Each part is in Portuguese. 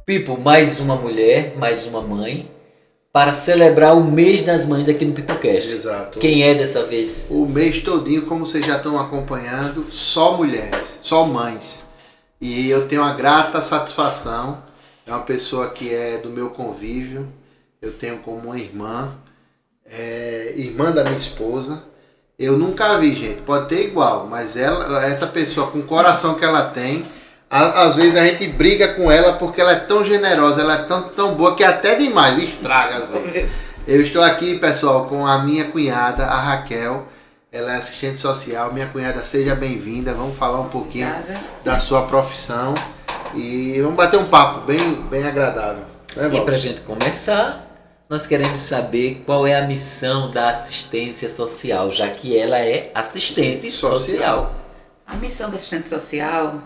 Pipo, mais uma mulher, mais uma mãe, para celebrar o mês das mães aqui no PipoCast. Exato. Quem é dessa vez? O mês todinho, como vocês já estão acompanhando, só mulheres, só mães. E eu tenho uma grata satisfação. É uma pessoa que é do meu convívio. Eu tenho como uma irmã, irmã da minha esposa. Eu nunca vi, gente. Pode ter igual, mas essa pessoa com o coração que ela tem, às vezes a gente briga com ela porque ela é tão generosa, ela é tão boa que até demais, estraga às vezes. Eu estou aqui, pessoal, com a minha cunhada, a Raquel. Ela é assistente social. Minha cunhada, seja bem-vinda. Vamos falar um pouquinho da sua profissão e vamos bater um papo bem agradável. E para a gente começar, nós queremos saber qual é a missão da assistência social, já que ela é assistente social. A missão da assistente social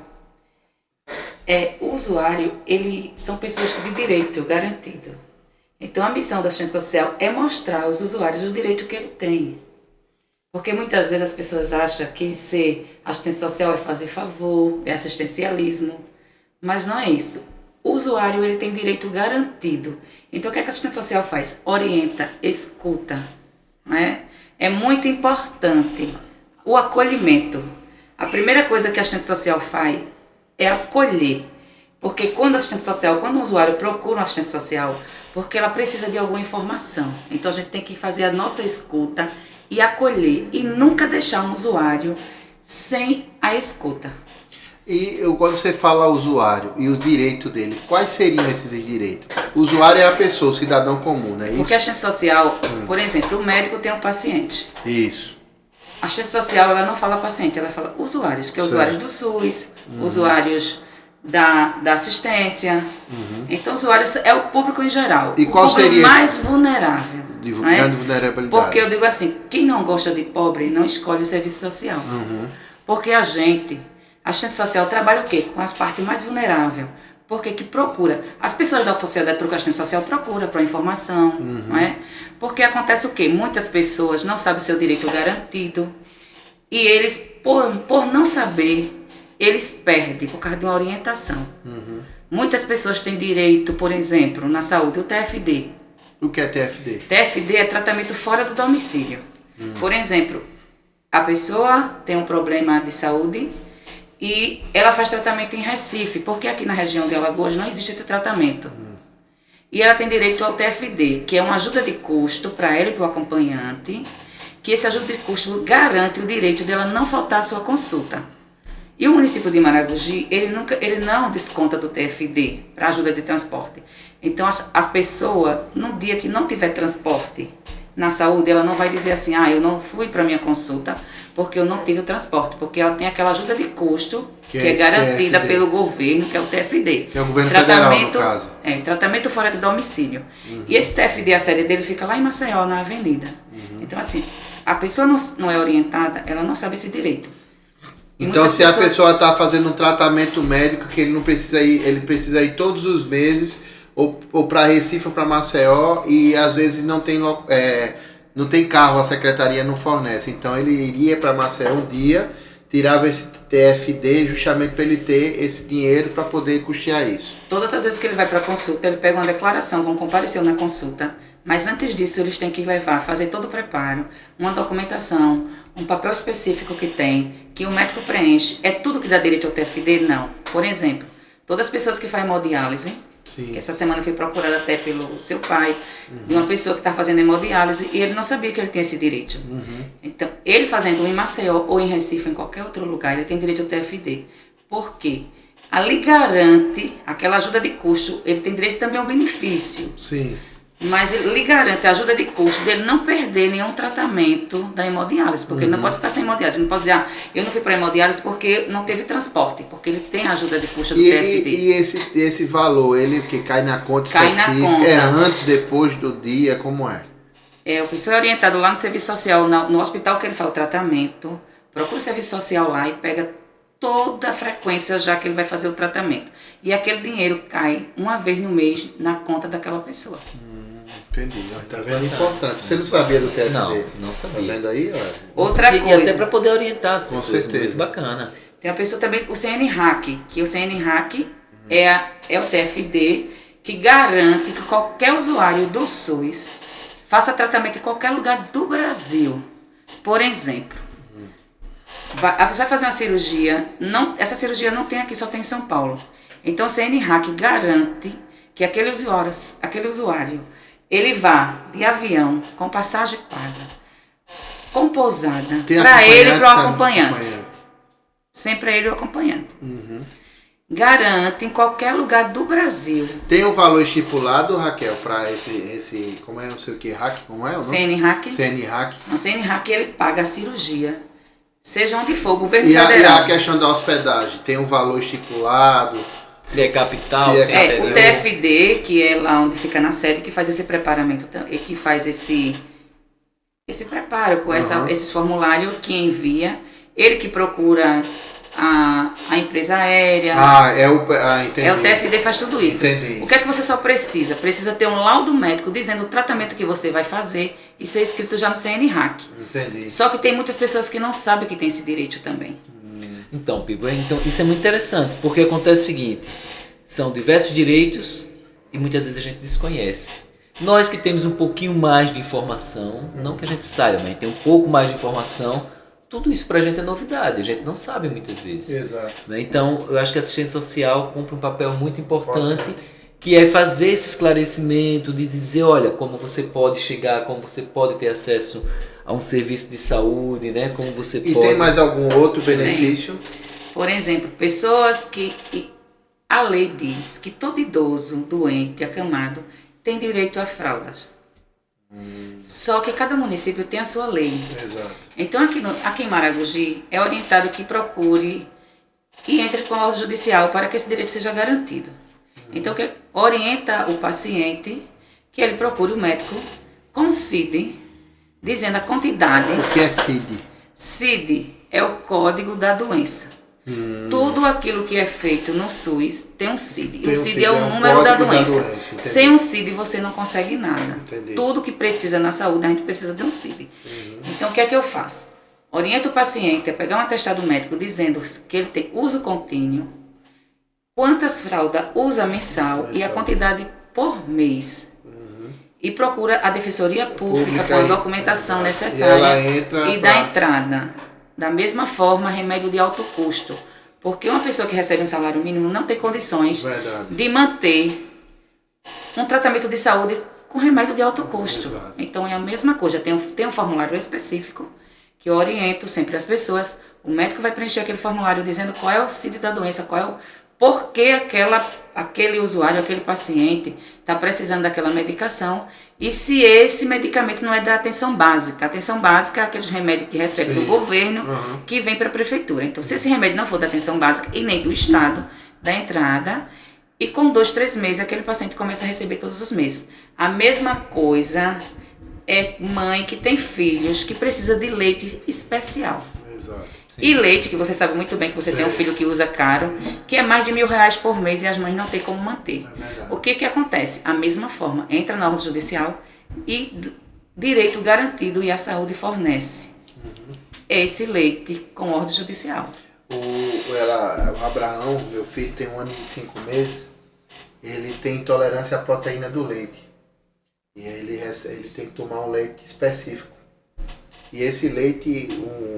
o usuário, são pessoas de direito garantido. Então a missão da assistente social é mostrar aos usuários o direito que ele tem. Porque muitas vezes as pessoas acham que ser assistente social é fazer favor, é assistencialismo, mas não é isso. O usuário ele tem direito garantido. Então o que a assistente social faz? Orienta, escuta. Né? É muito importante o acolhimento. A primeira coisa que a assistente social faz é acolher. Porque quando o usuário procura um assistente social, porque ela precisa de alguma informação. Então a gente tem que fazer a nossa escuta e acolher. E nunca deixar um usuário sem a escuta. E quando você fala usuário e o direito dele, quais seriam esses direitos? O usuário é a pessoa, o cidadão comum, não é isso? Porque a assistente social, por exemplo, o médico tem um paciente. Isso. A assistente social, ela não fala paciente, ela fala usuários, que é usuários do SUS, usuários da assistência. Então, usuários é o público em geral. E qual seria o mais vulnerável. De grande vulnerabilidade. Porque eu digo assim, quem não gosta de pobre não escolhe o serviço social. Porque a assistente social trabalha o quê? Com as partes mais vulneráveis. Porque que procura. As pessoas da alta sociedade procuram assistente social, procuram para informação, não é? Porque acontece o quê? Muitas pessoas não sabem o seu direito garantido e eles, por não saber, eles perdem por causa de uma orientação. Muitas pessoas têm direito, por exemplo, na saúde, o TFD. O que é TFD? TFD é tratamento fora do domicílio. Por exemplo, a pessoa tem um problema de saúde e ela faz tratamento em Recife, porque aqui na região de Alagoas não existe esse tratamento. E ela tem direito ao TFD, que é uma ajuda de custo para ela e para o acompanhante, que esse ajuda de custo garante o direito dela não faltar à sua consulta. E o município de Maragogi, ele não desconta do TFD para ajuda de transporte. Então as pessoas, no dia que não tiver transporte na saúde, ela não vai dizer assim, eu não fui para minha consulta porque eu não tive o transporte, porque ela tem aquela ajuda de custo que é garantida pelo governo, que é o TFD. Que é o governo federal, no caso. Tratamento fora de domicílio. E esse TFD, a sede dele fica lá em Maceió, na avenida. Então assim, a pessoa não é orientada, ela não sabe esse direito. Então se a pessoa está fazendo um tratamento médico que ele não precisa ir, ele precisa ir todos os meses, ou para Recife ou para Maceió, e às vezes não tem carro, a secretaria não fornece. Então ele iria para Maceió um dia, tirava esse TFD justamente para ele ter esse dinheiro para poder custear isso. Todas as vezes que ele vai para a consulta, ele pega uma declaração, como compareceu na consulta, mas antes disso eles têm que fazer todo o preparo, uma documentação, um papel específico que o médico preenche. É tudo que dá direito ao TFD? Não. Por exemplo, todas as pessoas que fazem hemodiálise, que essa semana eu fui procurada até pelo seu pai, de uma pessoa que está fazendo hemodiálise, e ele não sabia que ele tinha esse direito. Então, ele fazendo em Maceió ou em Recife, em qualquer outro lugar, ele tem direito ao TFD. Por quê? Ali garante aquela ajuda de custo, ele tem direito também ao benefício. Sim. Mas ele lhe garante a ajuda de custo dele não perder nenhum tratamento da hemodiálise, porque ele não pode ficar sem hemodiálise. Ele não pode dizer, eu não fui para a hemodiálise porque não teve transporte, porque ele tem a ajuda de custo do TFD. E esse valor, ele que cai na conta específica, é antes, depois do dia, como é? O pessoal é orientado lá no serviço social, no hospital que ele faz o tratamento, procura o serviço social lá e pega toda a frequência já que ele vai fazer o tratamento. E aquele dinheiro cai uma vez no mês na conta daquela pessoa. Entendi. Tá vendo? Importante. Você não sabia do TFD? Não sabia. Tá vendo aí? Outra coisa. E até para poder orientar as pessoas. Com certeza. Muito bacana. Tem a pessoa também, o CNRAC, que o CNRAC É o TFD que garante que qualquer usuário do SUS faça tratamento em qualquer lugar do Brasil. Por exemplo, vai fazer uma cirurgia, essa cirurgia não tem aqui, só tem em São Paulo. Então o CNHAC garante que aquele usuário, ele vá de avião, com passagem paga, com pousada, para ele e para o acompanhante. Sempre é ele e o acompanhante. Garante em qualquer lugar do Brasil. Tem um valor estipulado, Raquel, para esse como é, não sei o que, hack, como é o nome? CNHAC. CNHAC. O CNHAC, ele paga a cirurgia, seja onde for, governo E federal. a questão da hospedagem, tem um valor estipulado? Se é capital, Se se é é O TFD, que é lá onde fica na sede, que faz esse preparamento, que faz esse preparo com esses formulários que envia, ele que procura a empresa aérea. Entendi. É o TFD faz tudo isso. Entendi. O que é que você só precisa? Precisa ter um laudo médico dizendo o tratamento que você vai fazer e ser escrito já no CNHAC. Entendi. Só que tem muitas pessoas que não sabem que tem esse direito também. Então, Pipo, isso é muito interessante, porque acontece o seguinte, são diversos direitos e muitas vezes a gente desconhece. Nós que temos um pouquinho mais de informação, não que a gente saiba, mas tem um pouco mais de informação, tudo isso pra gente é novidade, a gente não sabe muitas vezes. Exato. Né? Então, eu acho que a assistência social cumpre um papel muito importante, que é fazer esse esclarecimento, de dizer, olha, como você pode chegar, como você pode ter acesso a um serviço de saúde, né? Como você E pode... tem mais algum outro benefício? Por exemplo, pessoas que a lei diz que todo idoso, doente, acamado, tem direito a fraldas. Só que cada município tem a sua lei. Exato. Então aqui em Maragogi é orientado que procure e entre com a ordem judicial para que esse direito seja garantido. Então que orienta o paciente que ele procure o médico com CID, dizendo a quantidade. O que é CID? CID é o código da doença. Tudo aquilo que é feito no SUS tem um CID. E o CID é o número da doença. Sem um CID você não consegue nada. Entendi. Tudo que precisa na saúde a gente precisa de um CID. Então o que é que eu faço? Oriento o paciente a pegar um atestado médico dizendo que ele tem uso contínuo, quantas fraldas usa mensal e a quantidade por mês. E procura a Defensoria Pública com a documentação necessária e dá entrada. Da mesma forma, remédio de alto custo. Porque uma pessoa que recebe um salário mínimo não tem condições de manter um tratamento de saúde com remédio de alto custo. Exato. Então é a mesma coisa. Tem um formulário específico que eu oriento sempre as pessoas. O médico vai preencher aquele formulário dizendo qual é o CID da doença, qual é o porquê aquele usuário, aquele paciente está precisando daquela medicação e se esse medicamento não é da atenção básica. A atenção básica é aqueles remédios que recebe do governo, que vem para a prefeitura. Então, se esse remédio não for da atenção básica e nem do Estado, dá entrada e com 2, 3 meses aquele paciente começa a receber todos os meses. A mesma coisa é mãe que tem filhos que precisa de leite especial. Exato. E leite, que você sabe muito bem que você tem um filho que usa caro, que é mais de R$1.000 por mês e as mães não têm como manter. O que acontece? A mesma forma, entra na ordem judicial e direito garantido e a saúde fornece esse leite com ordem judicial. O Abraão, meu filho, tem 1 ano e 5 meses, ele tem intolerância à proteína do leite. E ele tem que tomar um leite específico. E esse leite,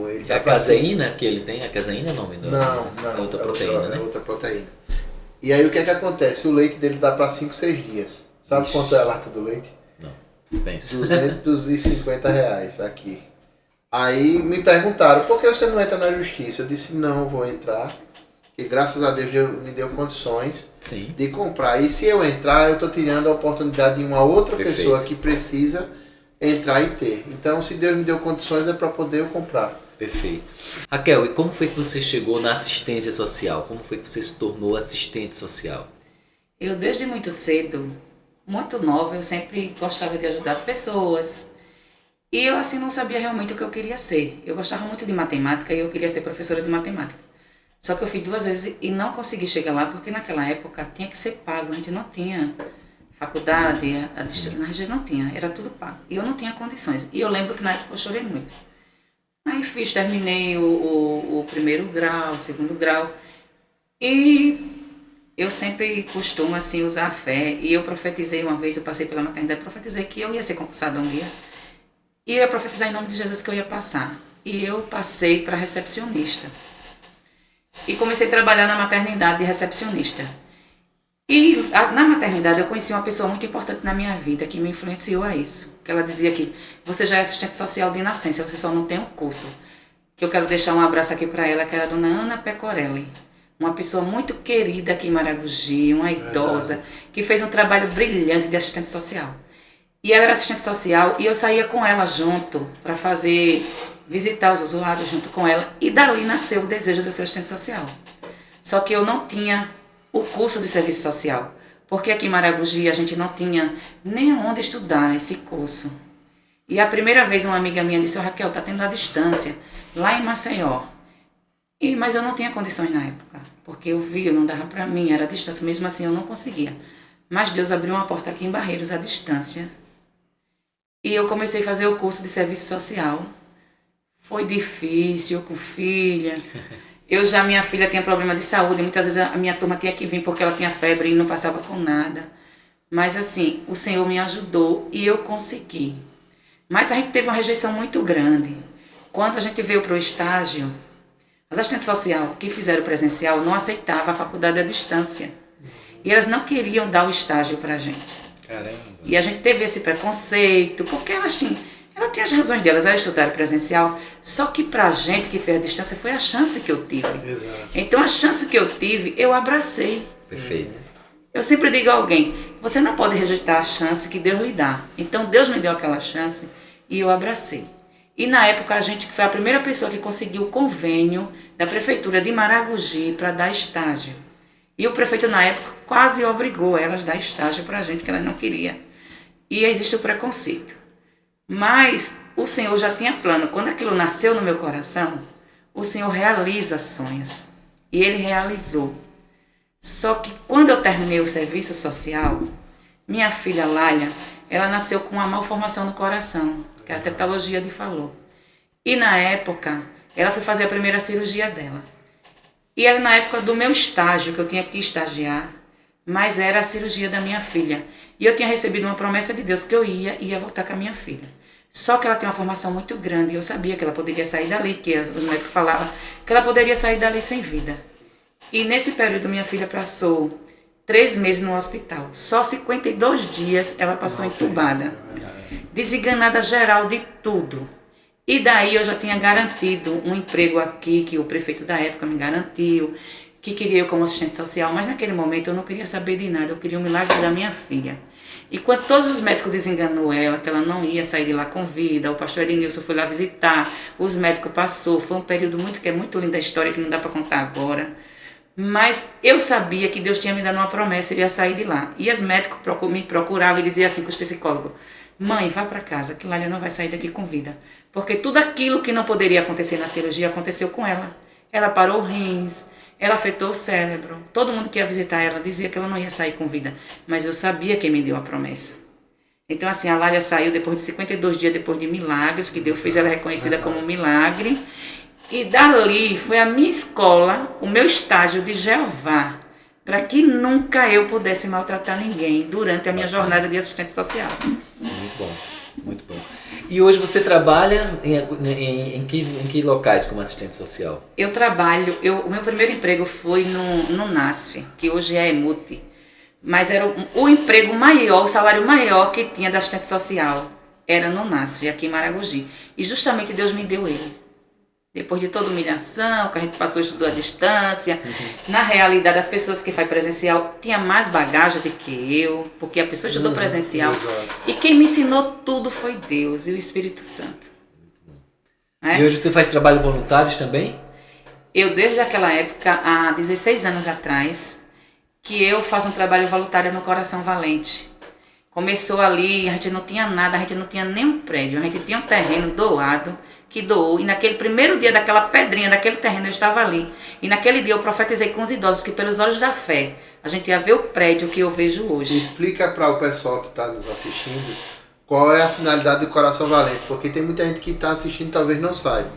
ele É a caseína que ele tem? A caseína é o nome? Não. É outra proteína, né? É outra proteína. E aí o que acontece? O leite dele dá para 5, 6 dias. Sabe quanto é a lata do leite? Não, dispensa. R$250 aqui. Aí me perguntaram, por que você não entra na justiça? Eu disse, não, eu vou entrar. E graças a Deus me deu condições de comprar. E se eu entrar, eu estou tirando a oportunidade de uma outra pessoa que precisa entrar e ter. Então, se Deus me deu condições, é para poder eu comprar. Perfeito. Raquel, e como foi que você chegou na assistência social? Como foi que você se tornou assistente social? Eu, desde muito cedo, muito nova, eu sempre gostava de ajudar as pessoas. E eu, assim, não sabia realmente o que eu queria ser. Eu gostava muito de matemática e eu queria ser professora de matemática. Só que eu fiz 2 vezes e não consegui chegar lá, porque naquela época tinha que ser pago. A gente não tinha faculdade, a gente não tinha, era tudo pago. E eu não tinha condições. E eu lembro que na época eu chorei muito. Aí terminei o 1º grau, o 2º grau. E eu sempre costumo assim usar a fé, e eu profetizei uma vez, eu passei pela maternidade, profetizei que eu ia ser concursada um dia, e eu ia profetizar em nome de Jesus que eu ia passar. E eu passei para recepcionista. E comecei a trabalhar na maternidade de recepcionista. E na maternidade eu conheci uma pessoa muito importante na minha vida, que me influenciou a isso. Que ela dizia que você já é assistente social de nascença, você só não tem um curso. Que eu quero deixar um abraço aqui para ela, que era a dona Ana Pecorelli. Uma pessoa muito querida aqui em Maragogi, uma idosa, que fez um trabalho brilhante de assistente social. E ela era assistente social e eu saía com ela junto para visitar os usuários junto com ela. E dali nasceu o desejo de ser assistente social. Só que eu não tinha o curso de serviço social, porque aqui em Maragogi a gente não tinha nem onde estudar esse curso. E a primeira vez uma amiga minha disse: Raquel, tá tendo a distância lá em Maceió. Mas eu não tinha condições na época, porque eu via, não dava para mim, era a distância, mesmo assim eu não conseguia. Mas Deus abriu uma porta aqui em Barreiros, à distância. E eu comecei a fazer o curso de serviço social. Foi difícil, com filha. Minha filha tinha problema de saúde, muitas vezes a minha turma tinha que vir porque ela tinha febre e não passava com nada. Mas assim, o Senhor me ajudou e eu consegui. Mas a gente teve uma rejeição muito grande. Quando a gente veio para o estágio, as assistentes sociais que fizeram presencial não aceitavam a faculdade à distância. E elas não queriam dar o estágio para a gente. Caramba. E a gente teve esse preconceito, porque elas tinham as razões delas, elas estudaram presencial, só que pra gente que fez a distância foi a chance que eu tive. Exato. Então a chance que eu tive, eu abracei. Perfeito. Eu sempre digo a alguém, você não pode rejeitar a chance que Deus lhe dá. Então Deus me deu aquela chance e eu abracei. E na época a gente foi a primeira pessoa que conseguiu o convênio da prefeitura de Maragogi para dar estágio. E o prefeito na época quase obrigou elas a dar estágio para a gente, que elas não queriam. E existe o preconceito. Mas o Senhor já tinha plano. Quando aquilo nasceu no meu coração, o Senhor realiza sonhos. E Ele realizou. Só que quando eu terminei o serviço social, minha filha Lália, ela nasceu com uma malformação no coração, que é a tetalogia de Fallot. E na época, ela foi fazer a primeira cirurgia dela. E era na época do meu estágio, que eu tinha que estagiar, mas era a cirurgia da minha filha. E eu tinha recebido uma promessa de Deus que eu ia voltar com a minha filha. Só que ela tem uma formação muito grande e eu sabia que ela poderia sair dali, que os médicos falavam que ela poderia sair dali sem vida. E nesse período minha filha passou 3 meses no hospital. Só 52 dias ela passou entubada. Desenganada geral de tudo. E daí eu já tinha garantido um emprego aqui, que o prefeito da época me garantiu, que queria eu como assistente social, mas naquele momento eu não queria saber de nada, eu queria o milagre da minha filha. E quando todos os médicos desenganou ela, que ela não ia sair de lá com vida, o pastor Ednilson foi lá visitar, os médicos passou, foi um período que é muito lindo a história, que não dá para contar agora. Mas eu sabia que Deus tinha me dado uma promessa, eu ia sair de lá. E os médicos me procuravam e diziam assim com os psicólogos: mãe, vá para casa, que Lália não vai sair daqui com vida. Porque tudo aquilo que não poderia acontecer na cirurgia aconteceu com ela. Ela parou o rins, ela afetou o cérebro. Todo mundo que ia visitar ela dizia que ela não ia sair com vida. Mas eu sabia quem me deu a promessa. Então assim, a Lália saiu depois de 52 dias, depois de milagres, que Deus fez ela reconhecida como um milagre. E dali foi a minha escola, o meu estágio de Jeová, para que nunca eu pudesse maltratar ninguém durante a minha jornada de assistente social. Muito bom, muito bom. E hoje você trabalha em que locais como assistente social? Eu trabalho, o meu primeiro emprego foi no NASF, que hoje é EMUT, mas era o emprego maior, o salário maior que tinha da assistente social, era no NASF, aqui em Maragogi. E justamente Deus me deu ele. Depois de toda humilhação, que a gente passou a estudar à distância, na realidade as pessoas que fazem presencial tinham mais bagagem do que eu, porque a pessoa estudou presencial. E quem me ensinou tudo foi Deus e o Espírito Santo. E hoje você faz trabalho voluntário também? Eu, desde aquela época, há 16 anos atrás, que eu faço um trabalho voluntário no Coração Valente. Começou ali, a gente não tinha nada, a gente não tinha nem um prédio, a gente tinha um terreno doado, que doou, e naquele primeiro dia daquela pedrinha, daquele terreno, eu estava ali. E naquele dia eu profetizei com os idosos que pelos olhos da fé, a gente ia ver o prédio que eu vejo hoje. Explica para o pessoal que está nos assistindo qual é a finalidade do Coração Valente, porque tem muita gente que está assistindo e talvez não saiba.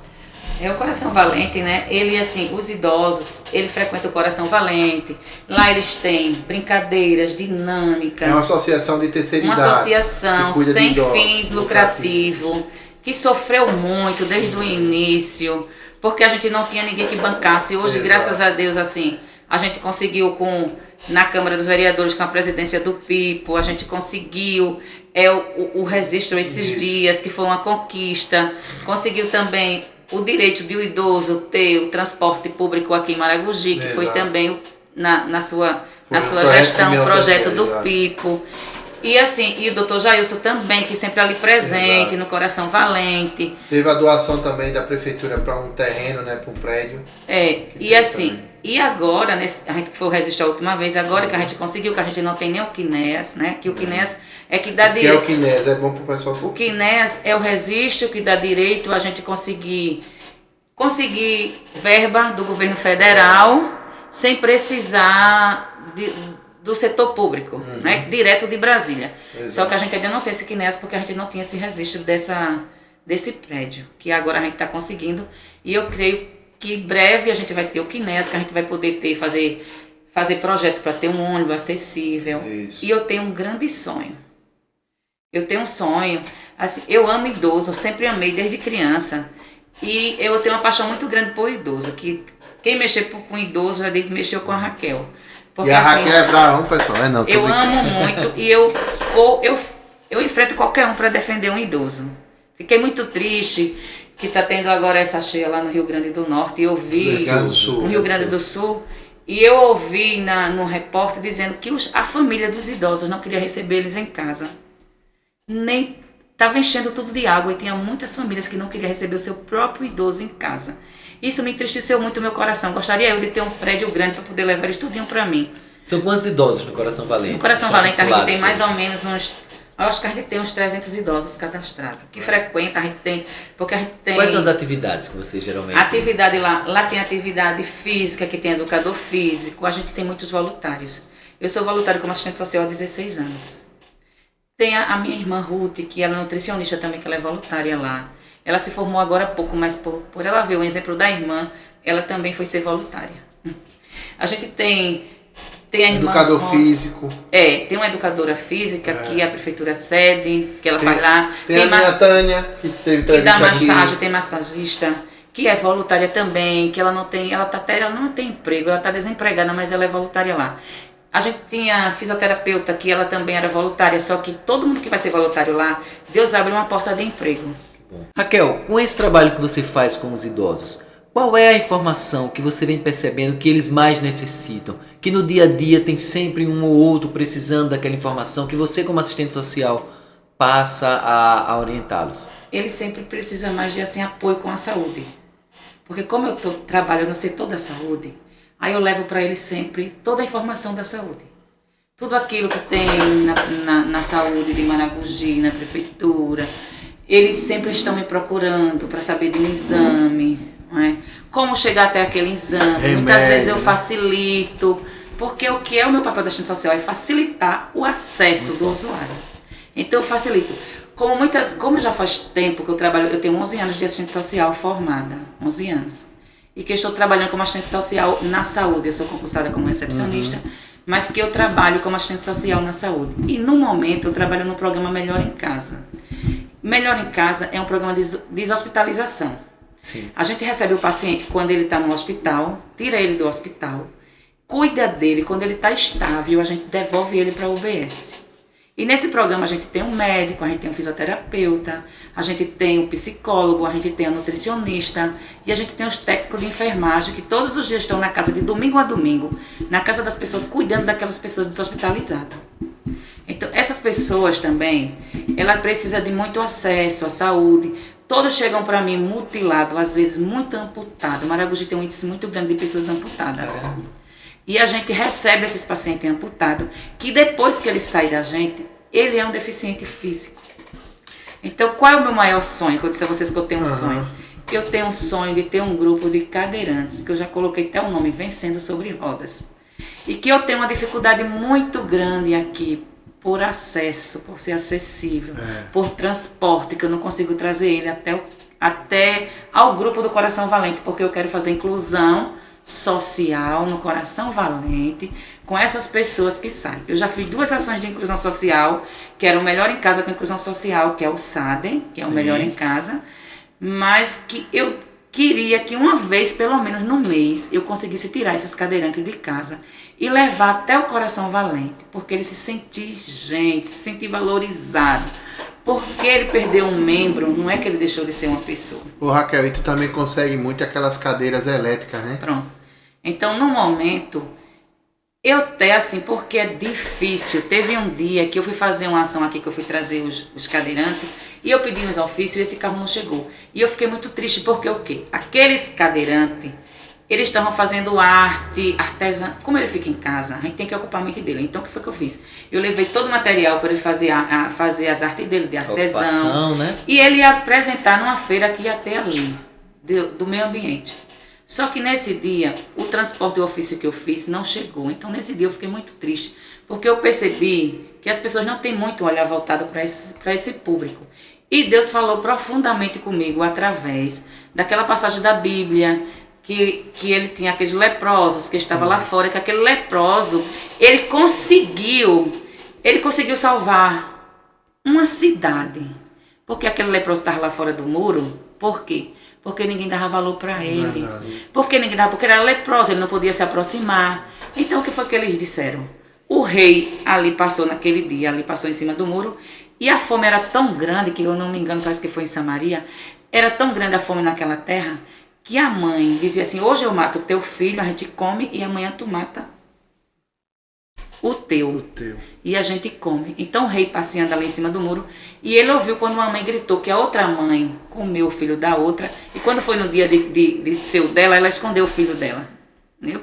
É o Coração Valente, né? Ele, assim, os idosos, ele frequenta o Coração Valente. Lá eles têm brincadeiras, dinâmica. É uma associação de terceira Uma idade. associação que cuida de sem idosos, fins lucrativos, que sofreu muito desde o início, porque a gente não tinha ninguém que bancasse. Hoje, Exato. graças a Deus, assim, a gente conseguiu na Câmara dos Vereadores, com a presidência do Pipo, a gente conseguiu o registro esses Isso. dias, que foi uma conquista. Conseguiu também o direito de o idoso ter o transporte público aqui em Maragogi, que foi Exato. também na sua Foi um sua projeto gestão, meu o projeto também, do exato. Pipo. E assim, e o doutor Jailson também, que sempre ali presente, Exato. no Coração Valente. Teve a doação também da prefeitura para um terreno, né, para um prédio. E tem assim, também. e agora, a gente foi registrar a última vez, agora que a gente conseguiu, que a gente não tem nem o QNES, né? Que o QNES é que dá Que é o direito. Quinés, é bom para o pessoal O QNES é o registro que dá direito a gente conseguir verba do governo federal sem precisar do setor público, né? Direto de Brasília. Exato. Só que a gente ainda não tem esse QNES porque a gente não tinha esse registro desse prédio, que agora a gente está conseguindo. E eu creio que em breve a gente vai ter o QNES, que a gente vai poder fazer projeto para ter um ônibus acessível. Isso. E eu tenho um grande sonho. Eu tenho um sonho, assim, eu amo idoso, eu sempre amei desde criança. E eu tenho uma paixão muito grande por idoso, que quem mexer com idoso, já digo que mexeu com a Raquel. Porque, E a assim, Raquel é brava, pessoal. É não, tô eu brincando. amo muito e eu enfrento qualquer um para defender um idoso. Fiquei muito triste que está tendo agora essa cheia lá no Rio Grande do Norte. E eu vi Rio Grande do Sul. no Rio Grande do Sul. E eu ouvi no repórter dizendo que a família dos idosos não queria receber eles em casa. Nem estava enchendo tudo de água e tinha muitas famílias que não queriam receber o seu próprio idoso em casa. Isso me entristeceu muito o meu coração. Gostaria eu de ter um prédio grande para poder levar eles tudinho para mim. São quantos idosos no Coração Valente? No Coração Estão Valente a gente tem vinculados? mais ou menos acho que a gente tem uns 300 idosos cadastrados. Que frequenta, a gente tem, porque a gente tem... Quais são as atividades que você geralmente... Atividade lá tem atividade física, que tem educador físico, a gente tem muitos voluntários. Eu sou voluntário como assistente social há 16 anos. Tem a minha irmã Ruth, que ela é nutricionista também, que ela é voluntária lá. Ela se formou agora há pouco, mas por ela ver o exemplo da irmã, ela também foi ser voluntária. A gente tem a irmã... Educador físico. Tem uma educadora física que a prefeitura cede, que ela faz lá. Tem a minha Tânia, que teve que dá entrevista aqui. massagem, tem massagista, que é voluntária também, que ela não tem emprego, ela está desempregada, mas ela é voluntária lá. A gente tinha fisioterapeuta, que ela também era voluntária, só que todo mundo que vai ser voluntário lá, Deus abre uma porta de emprego. Bom. Raquel, com esse trabalho que você faz com os idosos, qual é a informação que você vem percebendo que eles mais necessitam? Que no dia a dia tem sempre um ou outro precisando daquela informação que você, como assistente social, passa a orientá-los? Eles sempre precisam mais de assim, apoio com a saúde. Porque como eu trabalho no setor da saúde, aí eu levo para eles sempre toda a informação da saúde. Tudo aquilo que tem na saúde de Maragogi, na prefeitura, eles sempre estão me procurando para saber de um exame, não é? Como chegar até aquele exame. Remédio, Muitas vezes eu né? facilito, porque o que é o meu papel da assistente social é facilitar o acesso do usuário. Então eu facilito. Como já faz tempo que eu trabalho, eu tenho 11 anos de assistente social formada, 11 anos. E que eu estou trabalhando como assistente social na saúde. Eu sou concursada como recepcionista, mas que eu trabalho como assistente social na saúde. E no momento eu trabalho no programa Melhor em Casa. Melhor em Casa é um programa de deshospitalização. Sim. A gente recebe o paciente quando ele está no hospital, tira ele do hospital, cuida dele, quando ele está estável, a gente devolve ele para a UBS. E nesse programa a gente tem um médico, a gente tem um fisioterapeuta, a gente tem um psicólogo, a gente tem um nutricionista e a gente tem os técnicos de enfermagem que todos os dias estão na casa de domingo a domingo, na casa das pessoas, cuidando daquelas pessoas deshospitalizadas. Então essas pessoas também, ela precisa de muito acesso à saúde. Todos chegam para mim mutilados, às vezes muito amputados. Maragogi tem um índice muito grande de pessoas amputadas. Caramba. E a gente recebe esses pacientes amputados, que depois que ele sai da gente, ele é um deficiente físico. Então, qual é o meu maior sonho? Eu disse a vocês que eu tenho um sonho. Eu tenho um sonho de ter um grupo de cadeirantes, que eu já coloquei até o nome, Vencendo Sobre Rodas. E que eu tenho uma dificuldade muito grande aqui, por acesso, por ser acessível, por transporte, que eu não consigo trazer ele até ao grupo do Coração Valente, porque eu quero fazer inclusão social no Coração Valente com essas pessoas que saem. Eu já fiz 2 ações de inclusão social, que era o Melhor em Casa com Inclusão Social, que é o SADEM, que é o Melhor em Casa, mas que eu queria que uma vez, pelo menos no mês, eu conseguisse tirar esses cadeirantes de casa e levar até o Coração Valente, porque ele se sentir gente, se sentir valorizado. Porque ele perdeu um membro, não é que ele deixou de ser uma pessoa. Ô Raquel, e tu também consegue muito aquelas cadeiras elétricas, né? Pronto. Então, no momento, eu até assim, porque é difícil. Teve um dia que eu fui fazer uma ação aqui, que eu fui trazer os cadeirantes, e eu pedi uns ofícios e esse carro não chegou. E eu fiquei muito triste, porque o quê? Aqueles cadeirantes, eles estavam fazendo arte, artesã. Como ele fica em casa, a gente tem que ocupar a mente dele. Então, o que foi que eu fiz? Eu levei todo o material para ele fazer, fazer as artes dele, de artesão. Ocupação, né? E ele ia apresentar numa feira que ia ter ali, do meio ambiente. Só que nesse dia, o transporte do ofício que eu fiz não chegou. Então, nesse dia, eu fiquei muito triste, porque eu percebi que as pessoas não têm muito olhar voltado para esse público. E Deus falou profundamente comigo através daquela passagem da Bíblia, que ele tinha aqueles leprosos que estavam lá fora, que aquele leproso, ele conseguiu salvar uma cidade. Porque aquele leproso estava lá fora do muro. Por quê? Porque ninguém dava valor para ele. Porque ninguém dava, porque ele era leproso, ele não podia se aproximar. Então, o que foi que eles disseram? O rei ali passou naquele dia, ali passou em cima do muro, e a fome era tão grande, que eu não me engano, parece que foi em Samaria, era tão grande a fome naquela terra, que a mãe dizia assim, hoje eu mato o teu filho, a gente come, e amanhã tu mata o teu. E a gente come. Então o rei passeando ali em cima do muro, e ele ouviu quando uma mãe gritou que a outra mãe comeu o filho da outra, e quando foi no dia de ser o dela, ela escondeu o filho dela.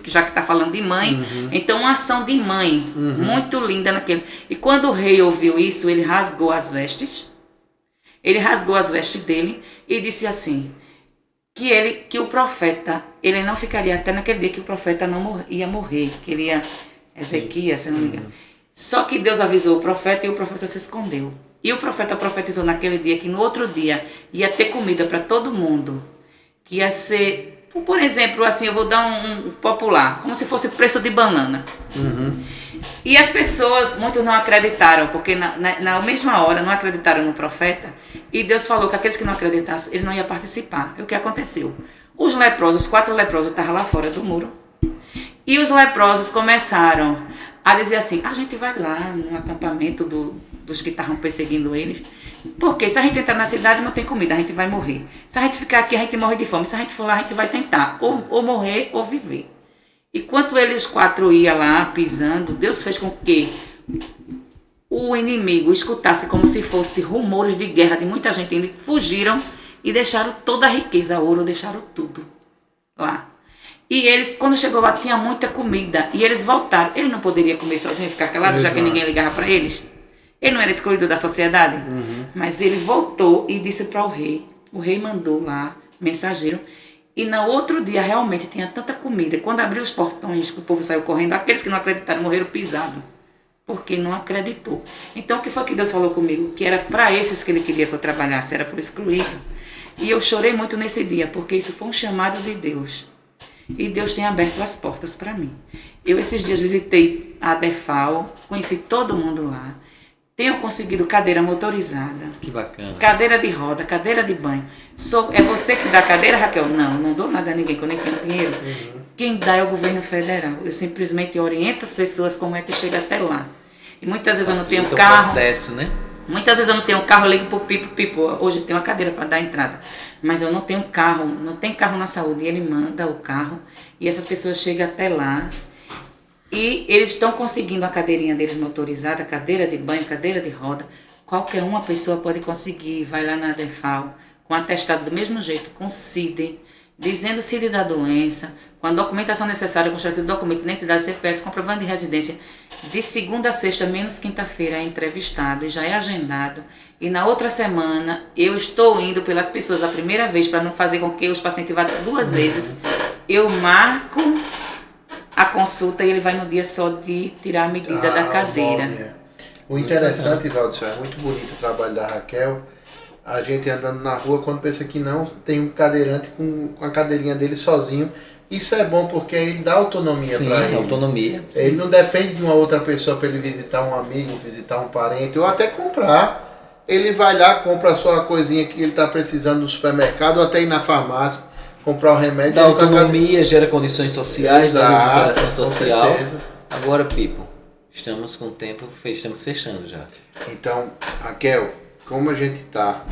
Já que está falando de mãe, então uma ação de mãe, muito linda naquele. E quando o rei ouviu isso, ele rasgou as vestes dele e disse assim, que o profeta, ele não ficaria até naquele dia que o profeta ia morrer, que ele ia, Ezequias, se não me engano. Só que Deus avisou o profeta e o profeta se escondeu. E o profeta profetizou naquele dia que no outro dia ia ter comida para todo mundo, que ia ser... Por exemplo, assim, eu vou dar um popular, como se fosse preço de banana. E as pessoas, muitos não acreditaram, porque na mesma hora não acreditaram no profeta, e Deus falou que aqueles que não acreditassem, ele não ia participar. E o que aconteceu? Os 4 leprosos estavam lá fora do muro, e os leprosos começaram a dizer assim, a gente vai lá no acampamento dos que estavam perseguindo eles, porque se a gente entrar na cidade não tem comida, a gente vai morrer. Se a gente ficar aqui, a gente morre de fome. Se a gente for lá, a gente vai tentar ou morrer ou viver. E quando eles 4 iam lá pisando, Deus fez com que o inimigo escutasse como se fosse rumores de guerra de muita gente. Eles fugiram e deixaram toda a riqueza, ouro, deixaram tudo lá. E eles, quando chegou lá, tinha muita comida. E eles voltaram. Ele não poderia comer sozinho e ficar calado, já que ninguém ligava para eles. Ele não era escolhido da sociedade, mas ele voltou e disse para o rei. O rei mandou lá, mensageiro, e no outro dia realmente tinha tanta comida. Quando abriu os portões, o povo saiu correndo, aqueles que não acreditaram morreram pisados, porque não acreditou. Então o que foi que Deus falou comigo? Que era para esses que ele queria que eu trabalhasse, era para o excluído. E eu chorei muito nesse dia, porque isso foi um chamado de Deus. E Deus tem aberto as portas para mim. Eu esses dias visitei a Defal, conheci todo mundo lá. Tenho conseguido cadeira motorizada. Que bacana. Cadeira de roda, cadeira de banho. É você que dá cadeira, Raquel? Não dou nada a ninguém, que eu nem tenho dinheiro. Quem dá é o governo federal. Eu simplesmente oriento as pessoas como é que chega até lá. E muitas vezes eu não tenho carro. Processo, né? Muitas vezes eu não tenho carro, eu ligo pro Pipo. Hoje eu tenho uma cadeira para dar entrada. Mas eu não tenho carro, não tem carro na saúde. E ele manda o carro e essas pessoas chegam até lá. E eles estão conseguindo a cadeirinha deles motorizada, cadeira de banho, cadeira de roda. Qualquer uma pessoa pode conseguir. Vai lá na Defal, com atestado do mesmo jeito, com CID, dizendo o CID da doença, com a documentação necessária, com o documento de identidade, CPF, comprovando de residência. De segunda a sexta, menos quinta-feira, é entrevistado e já é agendado. E na outra semana, eu estou indo pelas pessoas a primeira vez, para não fazer com que os pacientes vá 2 vezes. Eu marco a consulta e ele vai no dia só de tirar a medida da cadeira. O interessante, Valdir, é muito bonito o trabalho da Raquel, a gente andando na rua, quando pensa que não, tem um cadeirante com a cadeirinha dele sozinho. Isso é bom porque ele dá autonomia para ele. Autonomia. Sim. Ele não depende de uma outra pessoa para ele visitar um amigo, visitar um parente ou até comprar. Ele vai lá, compra a sua coisinha que ele está precisando no supermercado ou até ir na farmácia, comprar o remédio. Dá autonomia, gera condições sociais, dá recuperação social. Certeza. Agora, Pipo, estamos com o tempo, estamos fechando já. Então, Raquel, como a gente está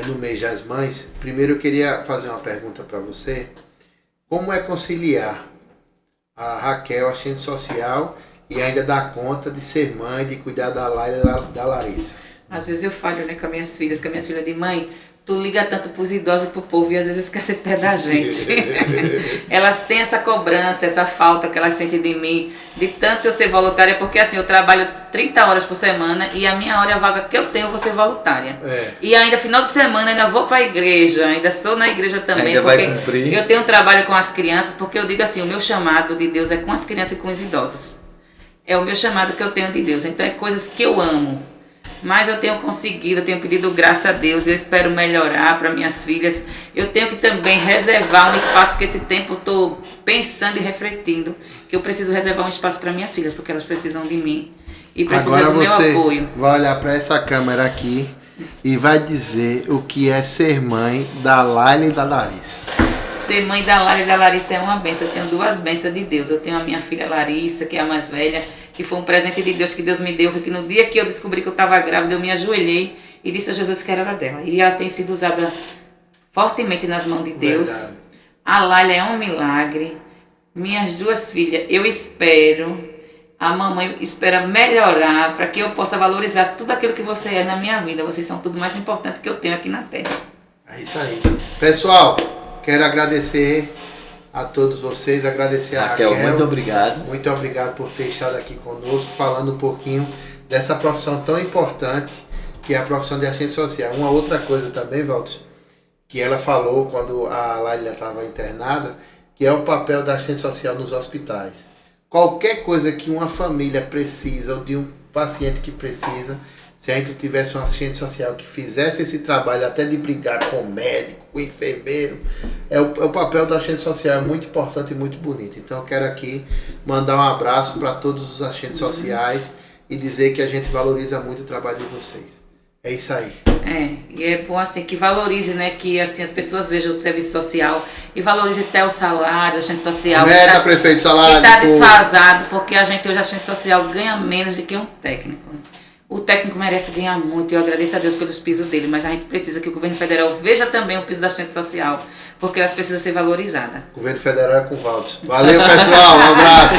no mês das mães, primeiro eu queria fazer uma pergunta para você. Como é conciliar a Raquel, assistente social, e ainda dar conta de ser mãe, de cuidar da Laila e da Larissa? Às vezes eu falho, né, com as minhas filhas de mãe, tu liga tanto pros idosos e pro povo e às vezes esquece até da gente. Elas têm essa cobrança, essa falta que elas sentem de mim, de tanto eu ser voluntária, porque assim, eu trabalho 30 horas por semana e a minha hora vaga que eu tenho, eu vou ser voluntária. E ainda final de semana ainda vou para a igreja, ainda sou na igreja também, ainda porque eu tenho um trabalho com as crianças, porque eu digo assim, o meu chamado de Deus é com as crianças e com os idosos. É o meu chamado que eu tenho de Deus, então é coisas que eu amo. Mas eu tenho conseguido, eu tenho pedido graça a Deus, eu espero melhorar para minhas filhas. Eu tenho que também reservar um espaço, que esse tempo eu estou pensando e refletindo, que eu preciso reservar um espaço para minhas filhas, porque elas precisam de mim e precisam Agora do meu apoio. Vai olhar para essa câmera aqui e vai dizer o que é ser mãe da Laila e da Larissa. Ser mãe da Laila e da Larissa é uma bênção. Eu tenho duas bênçãos de Deus. Eu tenho a minha filha Larissa, que é a mais velha, que foi um presente de Deus que Deus me deu, porque no dia que eu descobri que eu estava grávida, eu me ajoelhei e disse a Jesus que era dela. E ela tem sido usada fortemente nas mãos de Deus. Verdade. A Laila é um milagre. Minhas duas filhas, eu espero, a mamãe espera melhorar para que eu possa valorizar tudo aquilo que você é na minha vida. Vocês são tudo mais importante que eu tenho aqui na Terra. É isso aí. Pessoal, quero agradecer a todos vocês, agradecer a Raquel. Muito obrigado. Muito obrigado por ter estado aqui conosco, falando um pouquinho dessa profissão tão importante, que é a profissão de assistente social. Uma outra coisa também, Walter, que ela falou quando a Laila estava internada, que é o papel da assistente social nos hospitais. Qualquer coisa que uma família precisa, ou de um paciente que precisa, se a gente tivesse um assistente social que fizesse esse trabalho até de brigar com o médico, com o enfermeiro, o papel do assistente social é muito importante e muito bonito. Então eu quero aqui mandar um abraço para todos os assistentes sociais e dizer que a gente valoriza muito o trabalho de vocês. É isso aí. E é bom assim que valorize, né, que assim as pessoas vejam o serviço social e valorize até o salário do assistente social. Meta, prefeito, salário. Que está desfasado, porque a gente hoje, assistente social, ganha menos do que um técnico. O técnico merece ganhar muito, eu agradeço a Deus pelos pisos dele, mas a gente precisa que o governo federal veja também o piso da assistente social, porque elas precisam ser valorizadas. O governo federal é com o Walter. Valeu, pessoal, um abraço.